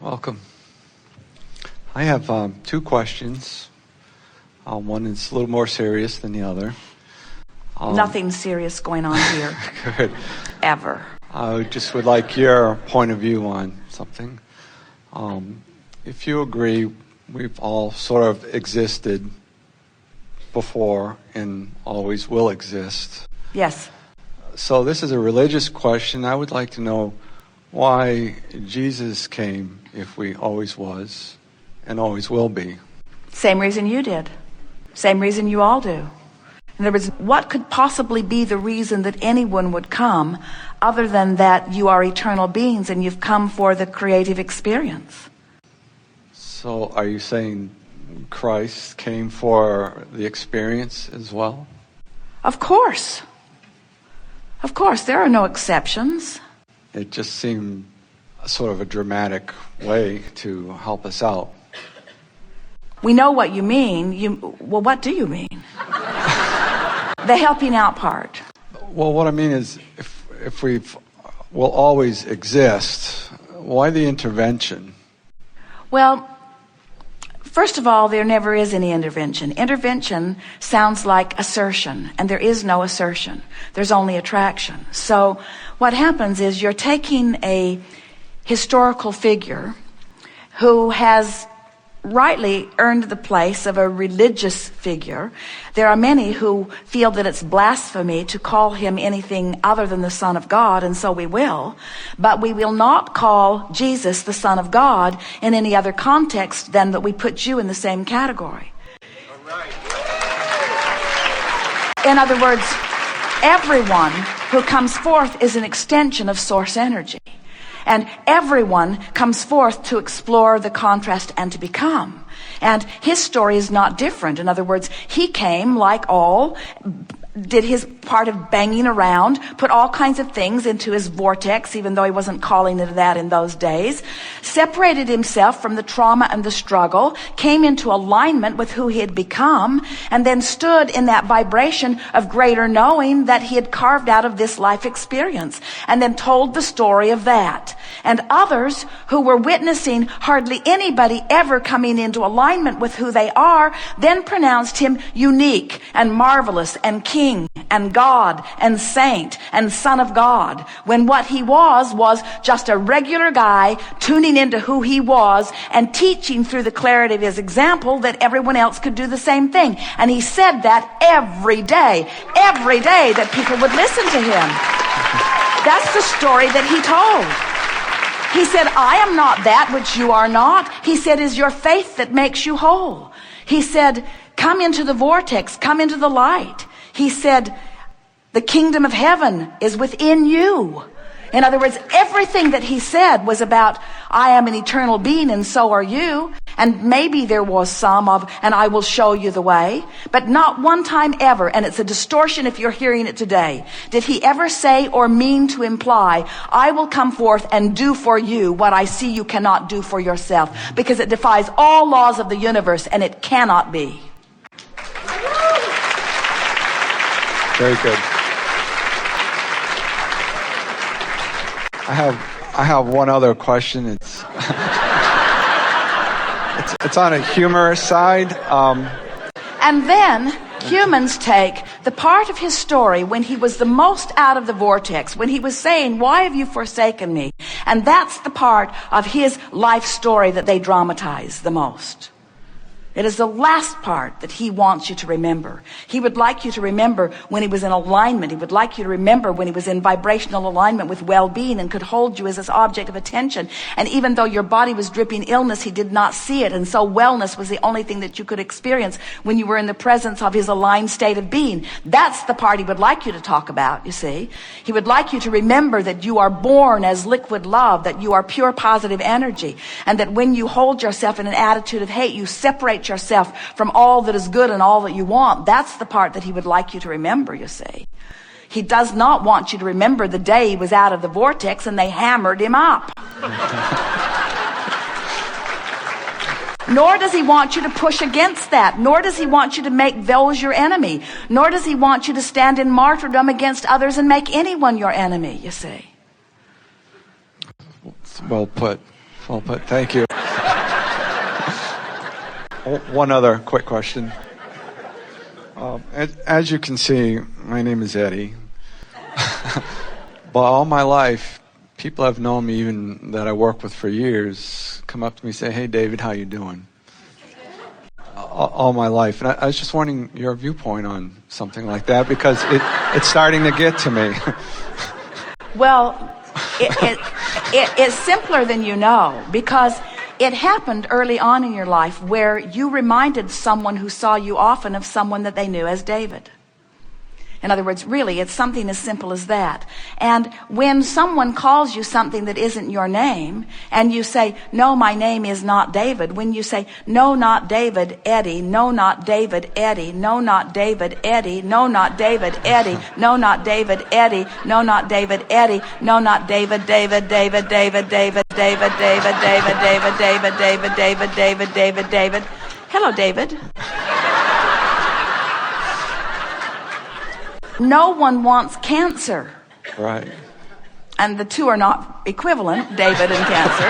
Welcome. I have two questions. One is a little more serious than the other. Nothing serious going on here. Good. Ever. I just would like your point of view on something. If you agree, we've all sort of existed before and always will exist. Yes. So this is a religious question. I would like to know why Jesus came if we always was and always will be. Same reason you did. Same reason you all do. In other words, what could possibly be the reason that anyone would come other than that you are eternal beings and you've come for the creative experience? So are you saying Christ came for the experience as well? Of course. Of course, there are no exceptions. It just seemed sort of a dramatic way to help us out. We know what you mean. Well, what do you mean? The helping out part. Well, what I mean is, if will always exist, why the intervention? Well, first of all, there never is any intervention. Intervention sounds like assertion, and there is no assertion. There's only attraction. So what happens is you're taking a historical figure who has rightly earned the place of a religious figure. There are many who feel that it's blasphemy to call him anything other than the Son of God, and so we will. But we will not call Jesus the Son of God in any other context than that we put you in the same category. All right. In other words, everyone who comes forth is an extension of source energy. And everyone comes forth to explore the contrast and to become. And his story is not different. In other words, he came like all, did his part of banging around, put all kinds of things into his vortex, even though he wasn't calling it that in those days, separated himself from the trauma and the struggle, came into alignment with who he had become, and then stood in that vibration of greater knowing that he had carved out of this life experience, and then told the story of that. And others who were witnessing hardly anybody ever coming into alignment with who they are, then pronounced him unique and marvelous and king and God and saint and son of God, when what he was just a regular guy tuning into who he was and teaching through the clarity of his example that everyone else could do the same thing. And he said that every day that people would listen to him. That's the story that he told. He said, I am not that which you are not. He said, is your faith that makes you whole. He said, come into the vortex, come into the light. He said, the kingdom of heaven is within you. In other words, everything that he said was about, I am an eternal being and so are you. And maybe there was some of, and I will show you the way. But not one time ever, and it's a distortion if you're hearing it today, did he ever say or mean to imply, I will come forth and do for you what I see you cannot do for yourself. Because it defies all laws of the universe, and it cannot be. Very good. I have one other question. It's on a humorous side. And then humans take the part of his story when he was the most out of the vortex, when he was saying, why have you forsaken me? And that's the part of his life story that they dramatize the most. It is the last part that he wants you to remember. He would like you to remember when he was in alignment. He would like you to remember when he was in vibrational alignment with well-being and could hold you as his object of attention. And even though your body was dripping illness, he did not see it. And so wellness was the only thing that you could experience when you were in the presence of his aligned state of being. That's the part he would like you to talk about, you see. He would like you to remember that you are born as liquid love, that you are pure positive energy, and that when you hold yourself in an attitude of hate, you separate yourself from all that is good and all that you want. That's the part that he would like you to remember, you see. He does not want you to remember the day he was out of the vortex and they hammered him up. Nor does he want you to push against that. Nor does he want you to make those your enemy. Nor does he want you to stand in martyrdom against others and make anyone your enemy, you see. Well put. Well put. Thank you. One other quick question. As you can see, my name is Eddie. But all my life, people have known me, even that I work with for years, come up to me and say, "Hey, David, how you doing?" All my life. And I was just wondering your viewpoint on something like that, because it's starting to get to me. Well, it's simpler than you know, because it happened early on in your life where you reminded someone who saw you often of someone that they knew as David. In other words, really, it's something as simple as that. And when someone calls you something that isn't your name, and you say, "No, my name is not David," when you say, "No, not David, Eddie, no, not David, Eddie, no, not David, Eddie, no, not David, Eddie, no, not David, Eddie, no, not David, Eddie, no, not David, David, David, David, David, David, David, David, David, David, David, David, David, David, David. Hello, David. No one wants cancer. Right. And the two are not equivalent, David and cancer,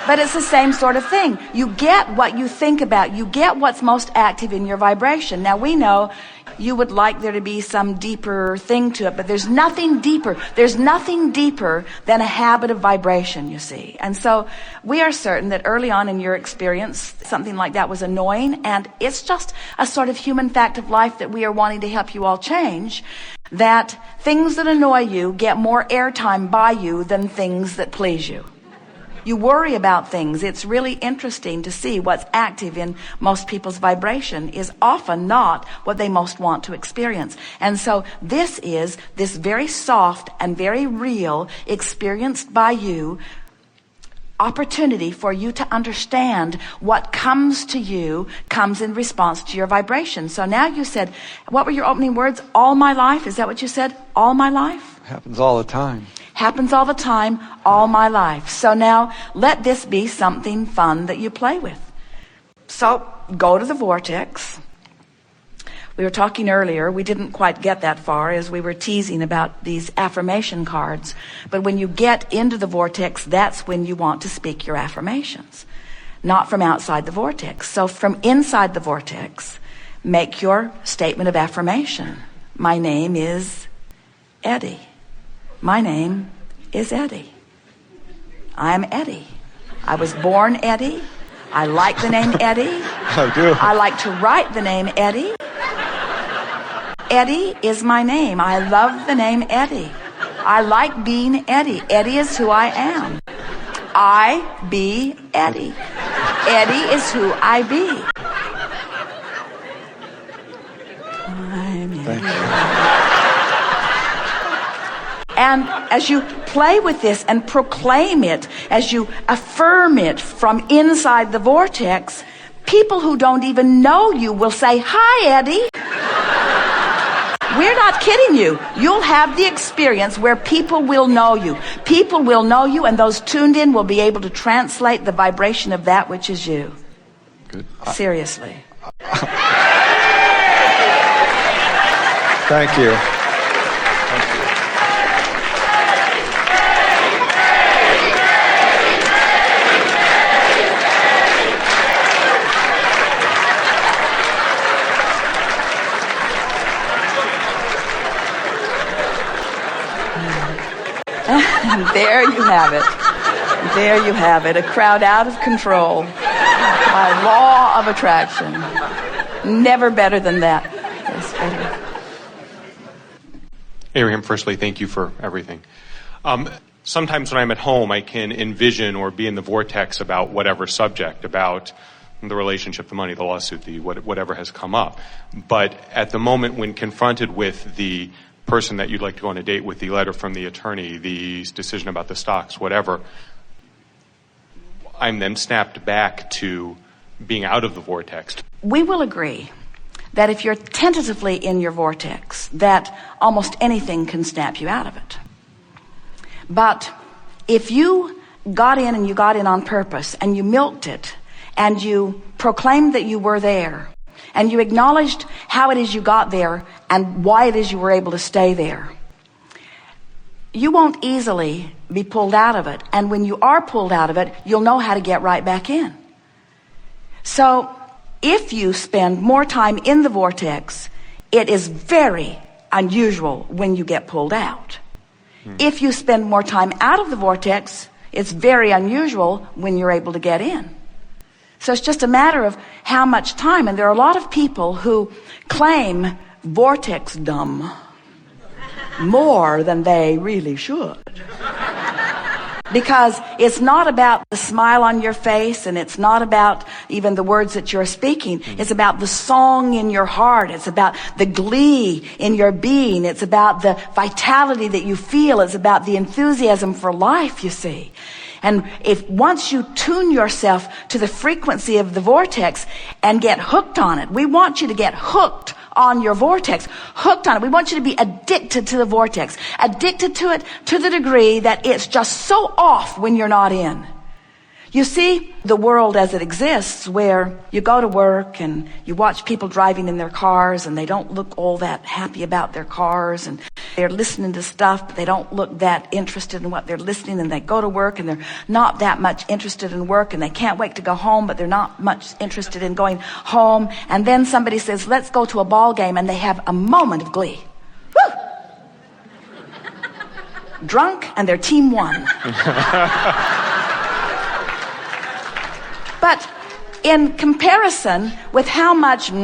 but it's the same sort of thing. You get what you think about. You get what's most active in your vibration. Now, we know you would like there to be some deeper thing to it, but there's nothing deeper. There's nothing deeper than a habit of vibration, you see. And so we are certain that early on in your experience, something like that was annoying, and it's just a sort of human fact of life that we are wanting to help you all change, that things that annoy you get more airtime by you than things that please you. You worry about things. It's really interesting to see what's active in most people's vibration is often not what they most want to experience. And so this is this very soft and very real, experienced by you, opportunity for you to understand what comes to you comes in response to your vibration. So now you said, what were your opening words? All my life? Is that what you said? All my life? Happens all the time. Happens all the time, all my life. So now let this be something fun that you play with. So go to the Vortex. We were talking earlier, we didn't quite get that far as we were teasing about these affirmation cards. But when you get into the Vortex, that's when you want to speak your affirmations, not from outside the Vortex. So from inside the Vortex, make your statement of affirmation. My name is Eddie. My name is Eddie. I'm Eddie. I was born Eddie. I like the name Eddie. I do. I like to write the name Eddie. Eddie is my name. I love the name Eddie. I like being Eddie. Eddie is who I am. I be Eddie. Eddie is who I be. I'm Eddie. Thank you. And as you play with this and proclaim it, as you affirm it from inside the Vortex, people who don't even know you will say, "Hi, Eddie." We're not kidding you. You'll have the experience where people will know you. People will know you, and those tuned in will be able to translate the vibration of that which is you. Good. Seriously. Thank you. And there you have it. There you have it. A crowd out of control by law of attraction. Never better than that. Yes, better. Abraham, firstly, thank you for everything. Sometimes when I'm at home, I can envision or be in the vortex about whatever subject, about the relationship, the money, the lawsuit, whatever has come up. But at the moment when confronted with the person that you'd like to go on a date with, the letter from the attorney, the decision about the stocks, whatever, I'm then snapped back to being out of the vortex. We will agree that if you're tentatively in your vortex, that almost anything can snap you out of it. But if you got in and you got in on purpose and you milked it and you proclaimed that you were there and you acknowledged how it is you got there and why it is you were able to stay there, you won't easily be pulled out of it. And when you are pulled out of it, you'll know how to get right back in. So if you spend more time in the vortex, it is very unusual when you get pulled out. If you spend more time out of the vortex, it's very unusual when you're able to get in. So it's just a matter of how much time. And there are a lot of people who claim vortex dumb more than they really should. Because it's not about the smile on your face, and it's not about even the words that you're speaking. It's about the song in your heart. It's about the glee in your being. It's about the vitality that you feel. It's about the enthusiasm for life, you see. And if once you tune yourself to the frequency of the vortex and get hooked on it, we want you to get hooked on your vortex, hooked on it. We want you to be addicted to the vortex, addicted to it to the degree that it's just so off when you're not in. You see the world as it exists, where you go to work and you watch people driving in their cars and they don't look all that happy about their cars, and they're listening to stuff, but they don't look that interested in what they're listening, and they go to work and they're not that much interested in work, and they can't wait to go home, but they're not much interested in going home. And then somebody says, let's go to a ball game, and they have a moment of glee. Woo! Drunk, and their team won. But in comparison with how much was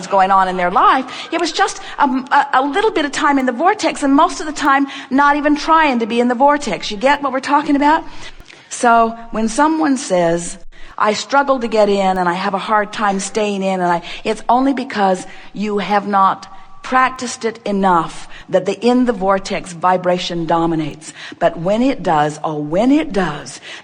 going on in their life, it was just a little bit of time in the vortex, and most of the time not even trying to be in the vortex. You get what we're talking about? So when someone says, I struggle to get in and I have a hard time staying in, and it's only because you have not practiced it enough that the in the vortex vibration dominates. But when it does,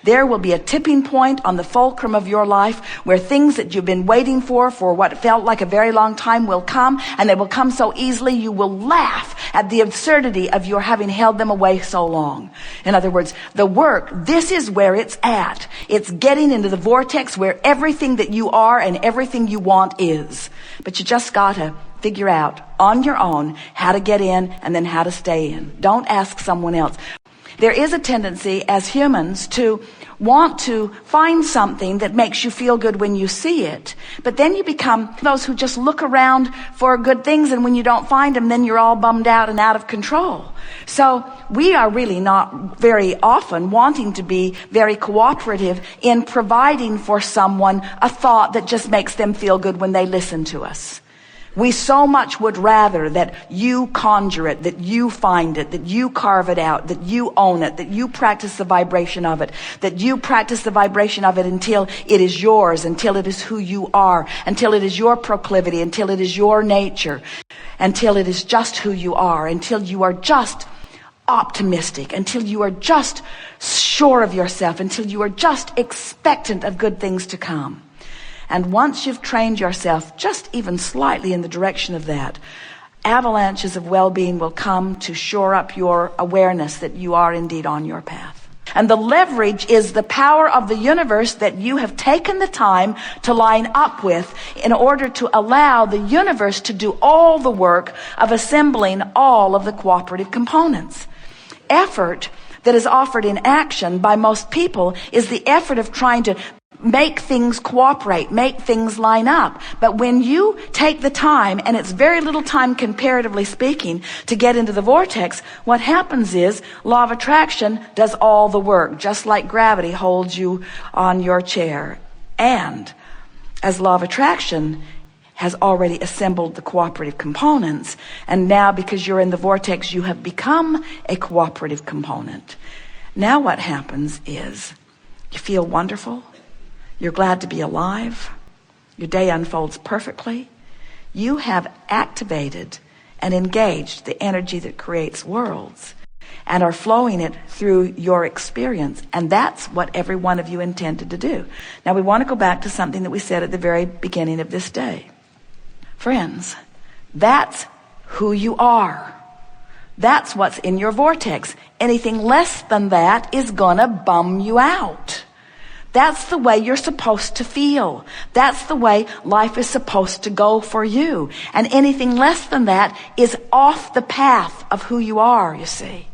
there will be a tipping point on the fulcrum of your life where things that you've been waiting for what felt like a very long time will come, and they will come so easily you will laugh at the absurdity of your having held them away so long. In other words, the work, this is where it's at. It's getting into the vortex where everything that you are and everything you want is. But you just gotta figure out on your own how to get in and then how to stay in. Don't ask someone else. There is a tendency as humans to want to find something that makes you feel good when you see it. But then you become those who just look around for good things, and when you don't find them, then you're all bummed out and out of control. So we are really not very often wanting to be very cooperative in providing for someone a thought that just makes them feel good when they listen to us. We so much would rather that you conjure it, that you find it, that you carve it out, that you own it, that you practice the vibration of it, that you practice the vibration of it until it is yours, until it is who you are, until it is your proclivity, until it is your nature, until it is just who you are, until you are just optimistic, until you are just sure of yourself, until you are just expectant of good things to come. And once you've trained yourself just even slightly in the direction of that, avalanches of well-being will come to shore up your awareness that you are indeed on your path. And the leverage is the power of the universe that you have taken the time to line up with in order to allow the universe to do all the work of assembling all of the cooperative components. Effort that is offered in action by most people is the effort of trying to make things cooperate, make things line up. But when you take the time, and it's very little time comparatively speaking, to get into the vortex, what happens is law of attraction does all the work, just like gravity holds you on your chair. And as law of attraction has already assembled the cooperative components, and now because you're in the vortex, you have become a cooperative component. Now what happens is you feel wonderful. You're glad to be alive. Your day unfolds perfectly. You have activated and engaged the energy that creates worlds and are flowing it through your experience. And that's what every one of you intended to do. Now we want to go back to something that we said at the very beginning of this day. Friends, that's who you are. That's what's in your vortex. Anything less than that is gonna bum you out. That's the way you're supposed to feel. That's the way life is supposed to go for you. And anything less than that is off the path of who you are, you see.